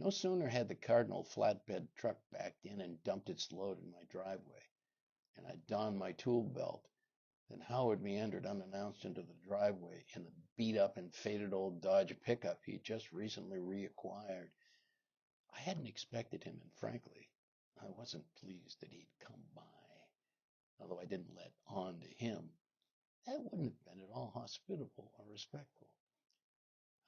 No sooner had the Cardinal flatbed truck backed in and dumped its load in my driveway, and I donned my tool belt, than Howard meandered unannounced into the driveway in the beat-up and faded old Dodge pickup he'd just recently reacquired. I hadn't expected him, and frankly, I wasn't pleased that he'd come by, although I didn't let on to him. That wouldn't have been at all hospitable or respectful.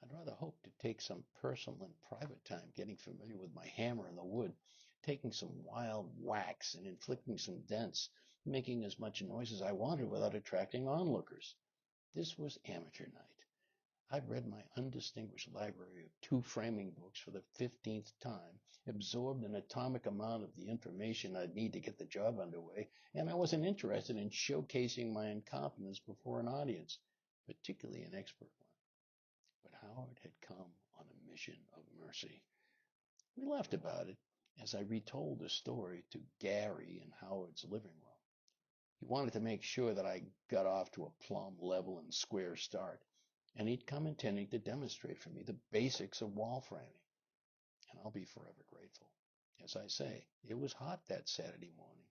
I'd rather hope to take some personal and private time getting familiar with my hammer in the wood, taking some wild whacks and inflicting some dents, making as much noise as I wanted without attracting onlookers. This was amateur night. I'd read my undistinguished library of two framing books for the 15th time, absorbed an atomic amount of the information I'd need to get the job underway, and I wasn't interested in showcasing my incompetence before an audience, particularly an expert one. But Howard had come on a mission of mercy. We laughed about it as I retold the story to Gary in Howard's living room. He wanted to make sure that I got off to a plumb, level, and square start, and he'd come intending to demonstrate for me the basics of wall framing. And I'll be forever grateful. As I say, it was hot that Saturday morning,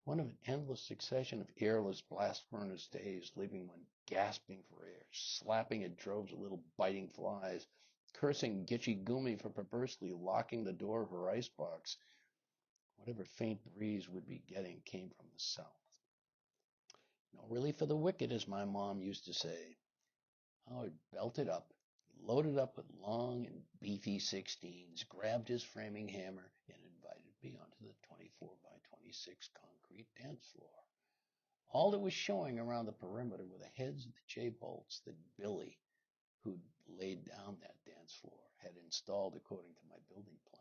one of an endless succession of airless blast furnace days, leaving one gasping for air, slapping at droves of little biting flies, cursing Gitchy Gumi for perversely locking the door of her icebox. Whatever faint breeze we'd be getting came from the south. No relief for the wicked, as my mom used to say. Howard belted up, loaded up with long and beefy 16s, grabbed his framing hammer, and invited me onto the 24 by 26 concrete dance floor. All that was showing around the perimeter were the heads of the J-bolts that Billy, who'd laid down that dance floor, had installed according to my building plan.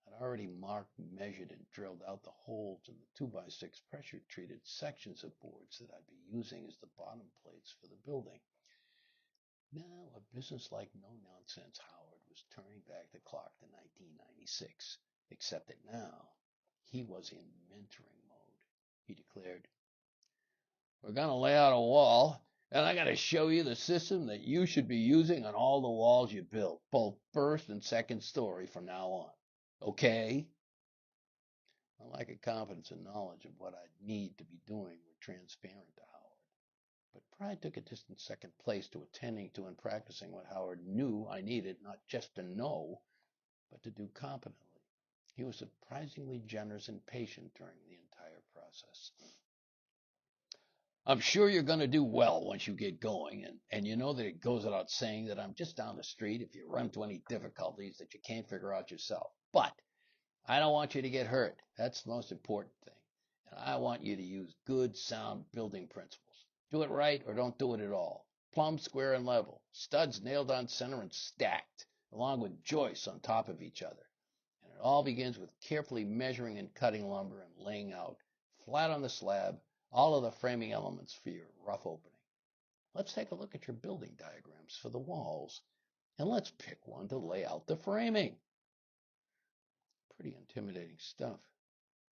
I'd already marked, measured, and drilled out the holes in the 2x6 pressure-treated sections of boards that I'd be using as the bottom plates for the building. Now, a business-like no-nonsense Howard was turning back the clock to 1996, except that now he was in mentoring mode. He declared, "We're going to lay out a wall, and I got to show you the system that you should be using on all the walls you build, both first and second story from now on. Okay?" My lack of confidence and knowledge of what I'd need to be doing were transparent to Howard. But pride took a distant second place to attending to and practicing what Howard knew I needed, not just to know, but to do competently. He was surprisingly generous and patient during the entire process. "I'm sure you're going to do well once you get going, and you know that it goes without saying that I'm just down the street if you run into any difficulties that you can't figure out yourself. But I don't want you to get hurt. That's the most important thing. And I want you to use good, sound building principles. Do it right or don't do it at all. Plumb, square, and level. Studs nailed on center and stacked, along with joists on top of each other. And it all begins with carefully measuring and cutting lumber and laying out, flat on the slab, all of the framing elements for your rough opening. Let's take a look at your building diagrams for the walls, and let's pick one to lay out the framing." Pretty intimidating stuff.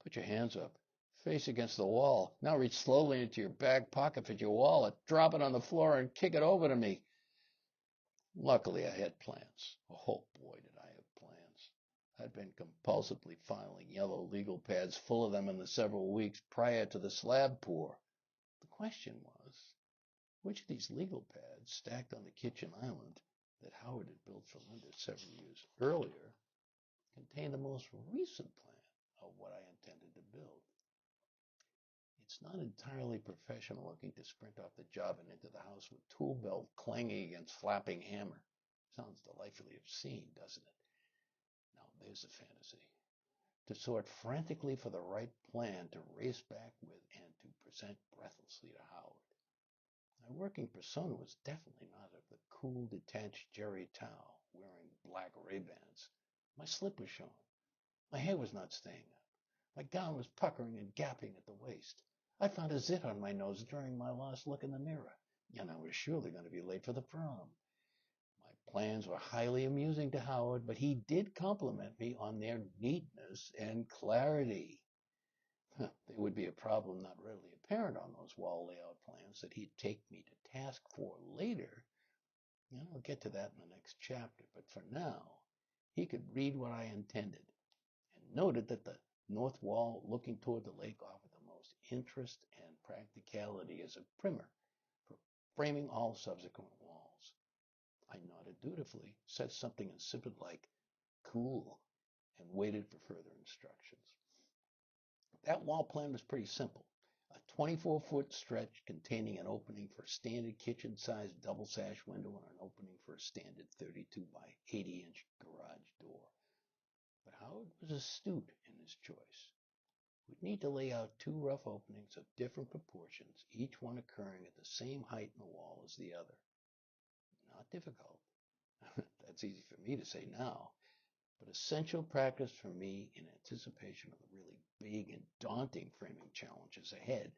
Put your hands up, face against the wall. Now reach slowly into your back pocket for your wallet, drop it on the floor, and kick it over to me. Luckily, I had plans. Oh boy, did I have plans. I'd been compulsively filing yellow legal pads full of them in the several weeks prior to the slab pour. The question was, which of these legal pads stacked on the kitchen island that Howard had built for Linda several years earlier contained the most recent plan of what I intended to build? It's not entirely professional looking to sprint off the job and into the house with tool belt clanging against flapping hammer. Sounds delightfully obscene, doesn't it? Now there's a fantasy. To sort frantically for the right plan to race back with and to present breathlessly to Howard. My working persona was definitely not of the cool, detached Jerry Tao wearing black Ray-Bans. My slip was showing. My hair was not staying up. My gown was puckering and gapping at the waist. I found a zit on my nose during my last look in the mirror, and I was surely going to be late for the prom. My plans were highly amusing to Howard, but he did compliment me on their neatness and clarity. There would be a problem not readily apparent on those wall layout plans that he'd take me to task for later, and I'll get to that in the next chapter. But for now, He could read what I intended, and noted that the north wall looking toward the lake offered the most interest and practicality as a primer for framing all subsequent walls. I nodded dutifully, said something insipid like "cool," and waited for further instructions. That wall plan was pretty simple. A 24-foot stretch containing an opening for a standard kitchen-sized double sash window and an opening for a standard 32 by 80-inch garage door. But Howard was astute in his choice. We'd need to lay out two rough openings of different proportions, each one occurring at the same height in the wall as the other. Not difficult. That's easy for me to say now, but essential practice for me in anticipation of the really big and daunting framing challenges ahead.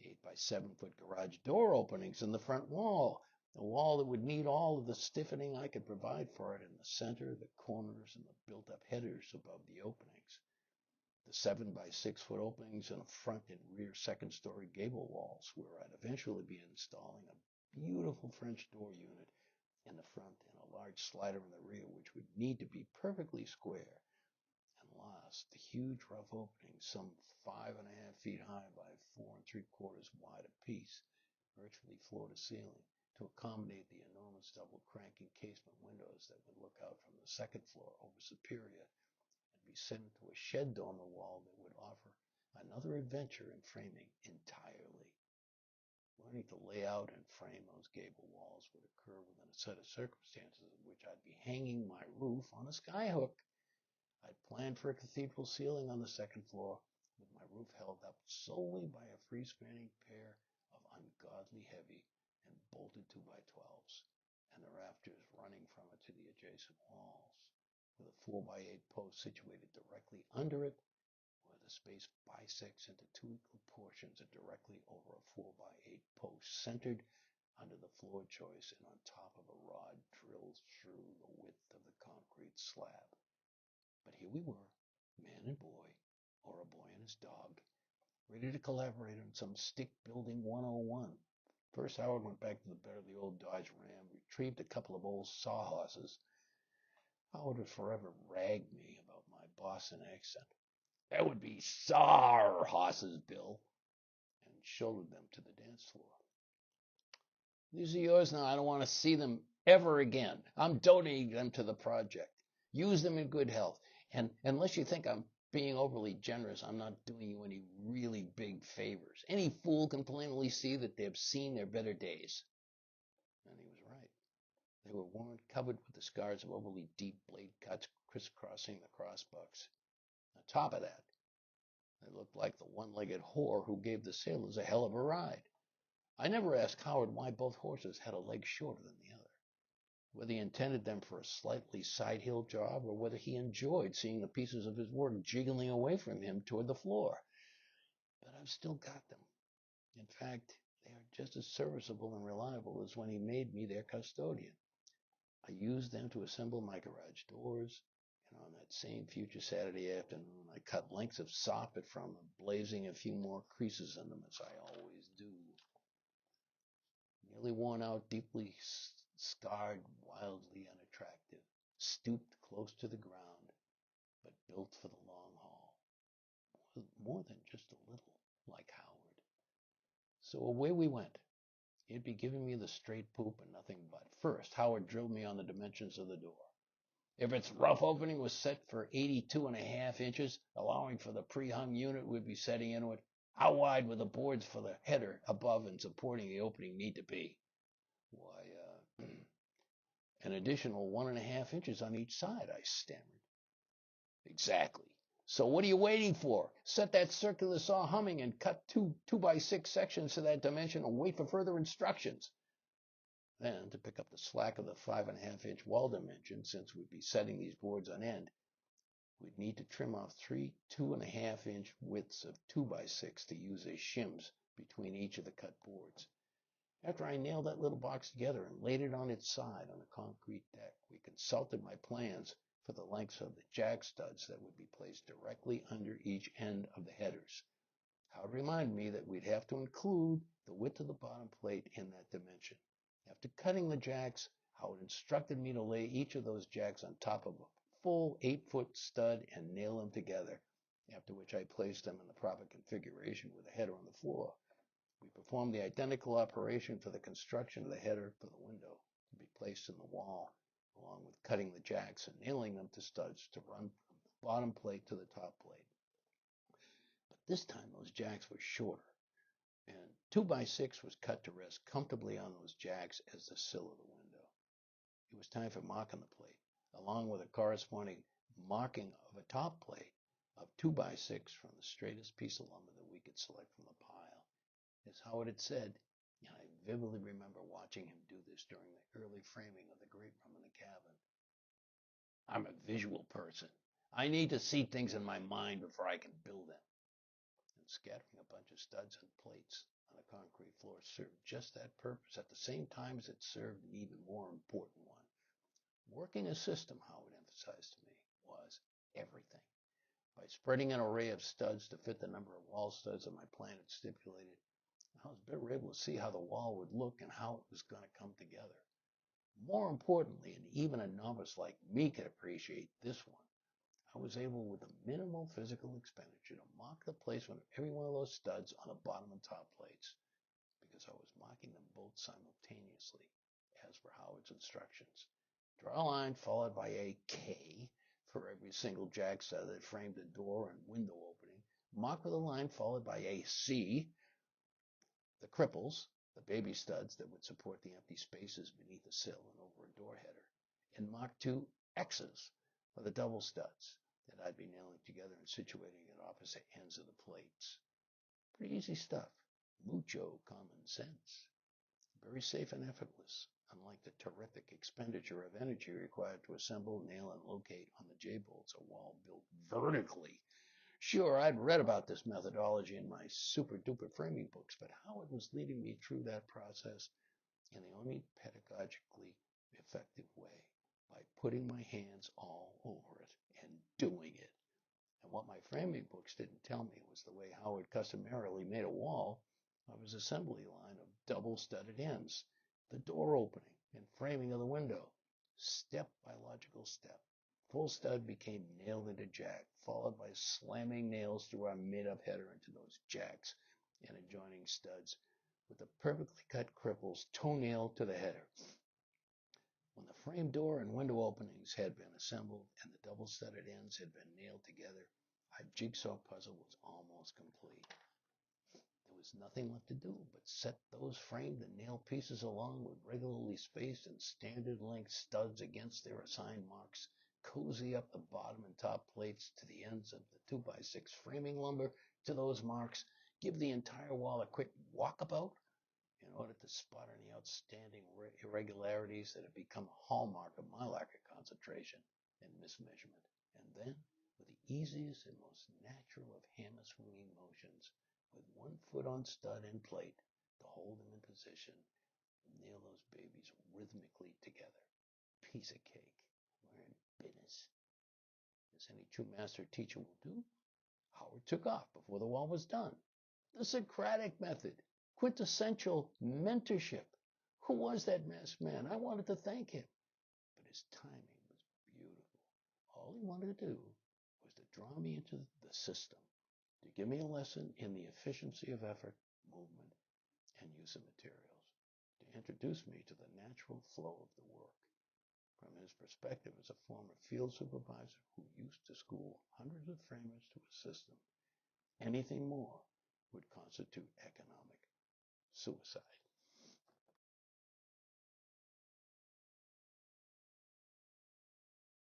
The 8 by 7-foot garage door openings in the front wall, a wall that would need all of the stiffening I could provide for it in the center, the corners, and the built-up headers above the openings. The 7 by 6-foot openings in the front and rear second-story gable walls, where I'd eventually be installing a beautiful French door unit in the front and a large slider in the rear, which would need to be perfectly square. And last, the huge rough openings, some 5.5 feet high by 4 3/4 wide apiece, virtually floor to ceiling, to accommodate the enormous double cranking casement windows that would look out from the second floor over Superior and be set into a shed dormer wall that would offer another adventure in framing entirely. Learning to lay out and frame those gable walls would occur within a set of circumstances in which I'd be hanging my roof on a skyhook. I'd planned for a cathedral ceiling on the second floor, with my roof held up solely by a free-spanning pair of ungodly heavy and bolted 2x12s, and the rafters running from it to the adjacent walls, with a 4x8 post situated directly under it, where the space bisects into two equal portions and directly over a 4x8 post centered under the floor joist and on top of a rod drilled through the width of the concrete slab. But here we were, man and boy, or a boy and his dog, ready to collaborate on some stick building 101. First, Howard went back to the bed of the old Dodge Ram, retrieved a couple of old sawhorses. Howard would forever rag me about my Boston accent. That would be sawhorses, Bill, and shouldered them to the dance floor. These are yours now. I don't want to see them ever again. I'm donating them to the project. Use them in good health. And unless you think I'm being overly generous, I'm not doing you any really big favors. Any fool can plainly see that they've seen their better days. And he was right. They were worn, covered with the scars of overly deep blade cuts crisscrossing the crossbucks. On top of that, they looked like the one-legged whore who gave the sailors a hell of a ride. I never asked Howard why both horses had a leg shorter than the other, whether he intended them for a slightly side-hill job or whether he enjoyed seeing the pieces of his work jiggling away from him toward the floor. But I've still got them. In fact, they are just as serviceable and reliable as when he made me their custodian. I used them to assemble my garage doors, and on that same future Saturday afternoon, I cut lengths of soffit from them, blazing a few more creases in them, as I always do. Nearly worn out, deeply scarred, wildly unattractive, stooped close to the ground, but built for the long haul. More than just a little, like Howard. So away we went. He'd be giving me the straight poop and nothing but. First, Howard drilled me on the dimensions of the door. If its rough opening was set for 82.5 inches, allowing for the pre-hung unit we'd be setting into it, how wide would the boards for the header above and supporting the opening need to be? Why, an additional 1.5 inches on each side, I stammered. Exactly. So what are you waiting for? Set that circular saw humming and cut two 2x6 sections to that dimension and wait for further instructions. Then, to pick up the slack of the 5.5-inch wall dimension, since we'd be setting these boards on end, we'd need to trim off 3 2.5-inch widths of 2x6 to use as shims between each of the cut boards. After I nailed that little box together and laid it on its side on the concrete deck, we consulted my plans for the lengths of the jack studs that would be placed directly under each end of the headers. Howard reminded me that we'd have to include the width of the bottom plate in that dimension. After cutting the jacks, Howard instructed me to lay each of those jacks on top of a full 8-foot stud and nail them together, after which I placed them in the proper configuration with the header on the floor. We performed the identical operation for the construction of the header for the window to be placed in the wall, along with cutting the jacks and nailing them to studs to run from the bottom plate to the top plate. But this time those jacks were shorter, and 2x6 was cut to rest comfortably on those jacks as the sill of the window. It was time for marking the plate, along with a corresponding marking of a top plate of 2x6 from the straightest piece of lumber that we could select from the pile. As Howard had said, and I vividly remember watching him do this during the early framing of the great room in the cabin. I'm a visual person. I need to see things in my mind before I can build them. And scattering a bunch of studs and plates on a concrete floor served just that purpose at the same time as it served an even more important one. Working a system, Howard emphasized to me, was everything. By spreading an array of studs to fit the number of wall studs that my plan had stipulated, I was better able to see how the wall would look and how it was going to come together. More importantly, and even a novice like me could appreciate this one, I was able, with a minimal physical expenditure, to mark the placement of every one of those studs on the bottom and top plates, because I was marking them both simultaneously, as per Howard's instructions. Draw a line followed by a K for every single jack stud that framed the door and window opening. Mark with a line followed by a C, the cripples, the baby studs that would support the empty spaces beneath the sill and over a door header. And mark 2 X's for the double studs that I'd be nailing together and situating at opposite ends of the plates. Pretty easy stuff. Mucho common sense. Very safe and effortless, unlike the terrific expenditure of energy required to assemble, nail, and locate on the J-bolts a wall built vertically. Sure, I'd read about this methodology in my super-duper framing books, but Howard was leading me through that process in the only pedagogically effective way, by putting my hands all over it and doing it. And what my framing books didn't tell me was the way Howard customarily made a wall of his assembly line of double-studded ends, the door opening and framing of the window, step by logical step. Full stud became nailed into jack, followed by slamming nails through our made-up header into those jacks and adjoining studs, with the perfectly cut cripples toe-nailed to the header. When the frame door and window openings had been assembled and the double-studded ends had been nailed together, our jigsaw puzzle was almost complete. There was nothing left to do but set those framed and nailed pieces along with regularly spaced and standard length studs against their assigned marks, cozy up the bottom and top plates to the ends of the 2x6 framing lumber to those marks, give the entire wall a quick walkabout in order to spot any outstanding irregularities that had become a hallmark of my lack of concentration and mismeasurement, and then, with the easiest and most natural of hammer swinging motions, with one foot on stud and plate to hold them in position, nail those babies rhythmically together. Piece of cake. We're in business. As any true master teacher will do, Howard took off before the wall was done. The Socratic method. Quintessential mentorship. Who was that masked man? I wanted to thank him. But his timing was beautiful. All he wanted to do was to draw me into the system, to give me a lesson in the efficiency of effort, movement, and use of materials, to introduce me to the natural flow of the work. From his perspective as a former field supervisor who used to school hundreds of framers to a system, anything more would constitute economic suicide.